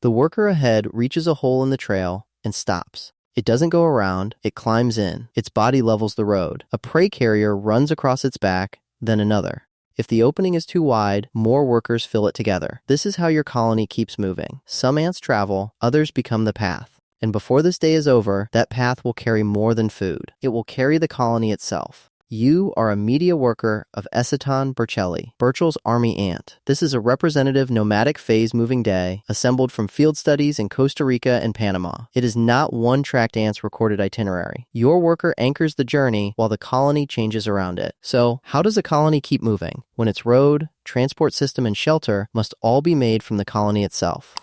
The worker ahead reaches a hole in the trail and stops. It doesn't go around, it climbs in. Its body levels the road. A prey carrier runs across its back, then another. If the opening is too wide, more workers fill it together. This is how your colony keeps moving. Some ants travel, others become the path. And before this day is over, that path will carry more than food. It will carry the colony itself. You are a media worker of Eciton Burchellii, Burchell's army ant. This is a representative nomadic phase-moving day assembled from field studies in Costa Rica and Panama. It is not one tracked ant's recorded itinerary. Your worker anchors the journey while the colony changes around it. So, how does a colony keep moving when its road, transport system, and shelter must all be made from the colony itself?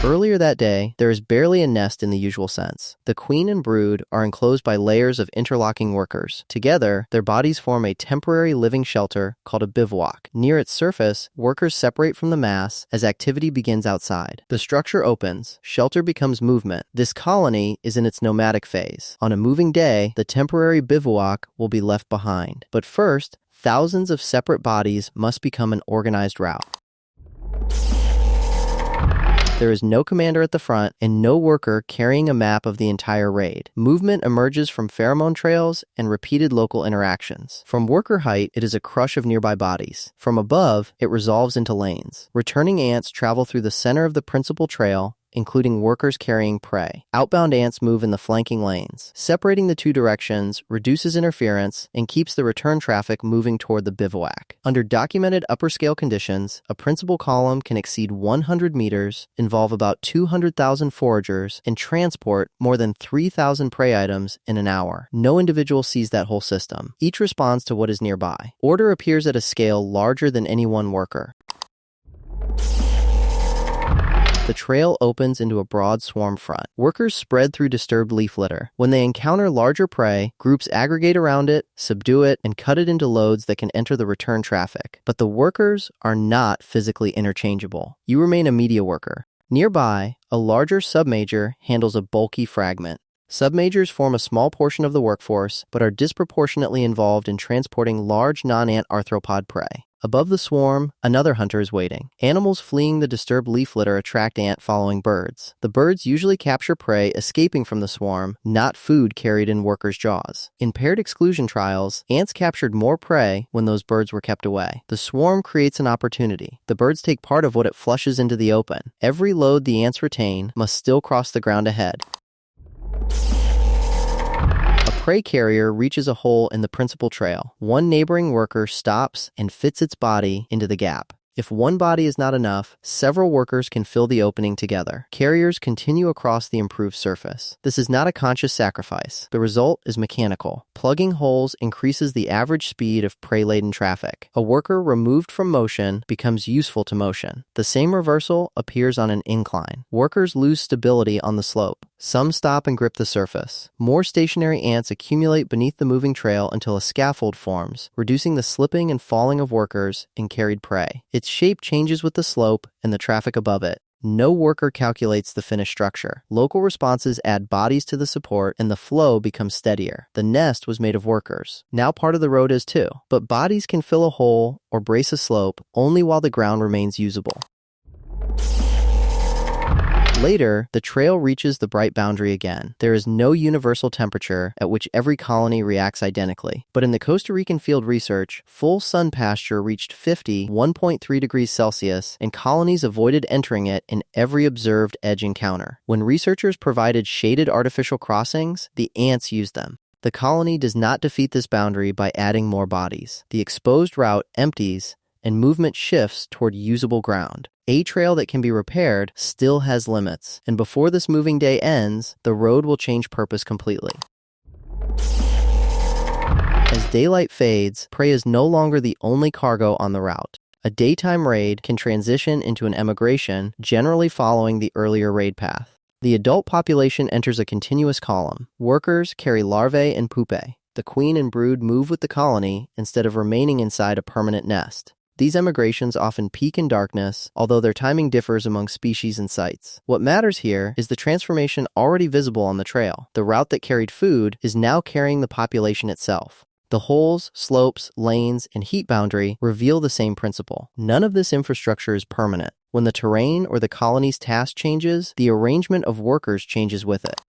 Earlier that day, there is barely a nest in the usual sense. The queen and brood are enclosed by layers of interlocking workers. Together, their bodies form a temporary living shelter called a bivouac. Near its surface, workers separate from the mass as activity begins outside. The structure opens, shelter becomes movement. This colony is in its nomadic phase. On a moving day, the temporary bivouac will be left behind. But first, thousands of separate bodies must become an organized route. There is no commander at the front and no worker carrying a map of the entire raid. Movement emerges from pheromone trails and repeated local interactions. From worker height, it is a crush of nearby bodies. From above, it resolves into lanes. Returning ants travel through the center of the principal trail, including workers carrying prey. Outbound ants move in the flanking lanes. Separating the two directions reduces interference and keeps the return traffic moving toward the bivouac. Under documented upper-scale conditions, a principal column can exceed 100 meters, involve about 200,000 foragers, and transport more than 3,000 prey items in an hour. No individual sees that whole system. Each responds to what is nearby. Order appears at a scale larger than any one worker. The trail opens into a broad swarm front. Workers spread through disturbed leaf litter. When they encounter larger prey, groups aggregate around it, subdue it, and cut it into loads that can enter the return traffic. But the workers are not physically interchangeable. You remain a media worker. Nearby, a larger submajor handles a bulky fragment. Submajors form a small portion of the workforce, but are disproportionately involved in transporting large non-ant arthropod prey. Above the swarm, another hunter is waiting. Animals fleeing the disturbed leaf litter attract ant-following birds. The birds usually capture prey escaping from the swarm, not food carried in workers' jaws. In paired exclusion trials, ants captured more prey when those birds were kept away. The swarm creates an opportunity. The birds take part of what it flushes into the open. Every load the ants retain must still cross the ground ahead. A prey carrier reaches a hole in the principal trail. One neighboring worker stops and fits its body into the gap. If one body is not enough, several workers can fill the opening together. Carriers continue across the improved surface. This is not a conscious sacrifice. The result is mechanical. Plugging holes increases the average speed of prey-laden traffic. A worker removed from motion becomes useful to motion. The same reversal appears on an incline. Workers lose stability on the slope. Some stop and grip the surface. More stationary ants accumulate beneath the moving trail until a scaffold forms, reducing the slipping and falling of workers and carried prey. Its shape changes with the slope and the traffic above it. No worker calculates the finished structure. Local responses add bodies to the support and the flow becomes steadier. The nest was made of workers. Now part of the road is too. But bodies can fill a hole or brace a slope only while the ground remains usable. Later, the trail reaches the bright boundary again. There is no universal temperature at which every colony reacts identically. But in the Costa Rican field research, full sun pasture reached 1.3 degrees Celsius, and colonies avoided entering it in every observed edge encounter. When researchers provided shaded artificial crossings, the ants used them. The colony does not defeat this boundary by adding more bodies. The exposed route empties, and movement shifts toward usable ground. A trail that can be repaired still has limits, and before this moving day ends, the road will change purpose completely. As daylight fades, prey is no longer the only cargo on the route. A daytime raid can transition into an emigration, generally following the earlier raid path. The adult population enters a continuous column. Workers carry larvae and pupae. The queen and brood move with the colony instead of remaining inside a permanent nest. These emigrations often peak in darkness, although their timing differs among species and sites. What matters here is the transformation already visible on the trail. The route that carried food is now carrying the population itself. The holes, slopes, lanes, and heat boundary reveal the same principle. None of this infrastructure is permanent. When the terrain or the colony's task changes, the arrangement of workers changes with it.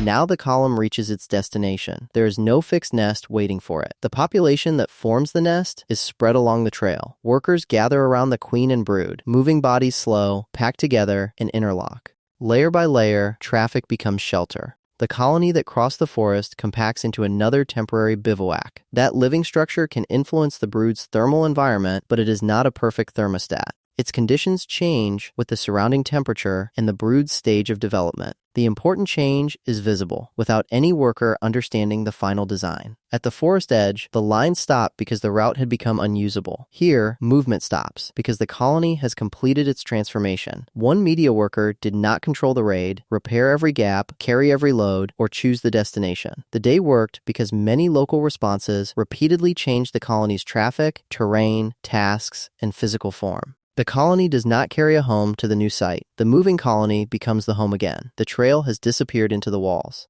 Now the column reaches its destination. There is no fixed nest waiting for it. The population that forms the nest is spread along the trail. Workers gather around the queen and brood, moving bodies slow, packed together, and interlock. Layer by layer, traffic becomes shelter. The colony that crossed the forest compacts into another temporary bivouac. That living structure can influence the brood's thermal environment, but it is not a perfect thermostat. Its conditions change with the surrounding temperature and the brood's stage of development. The important change is visible, without any worker understanding the final design. At the forest edge, the line stopped because the route had become unusable. Here, movement stops because the colony has completed its transformation. One media worker did not control the raid, repair every gap, carry every load, or choose the destination. The day worked because many local responses repeatedly changed the colony's traffic, terrain, tasks, and physical form. The colony does not carry a home to the new site. The moving colony becomes the home again. The trail has disappeared into the walls.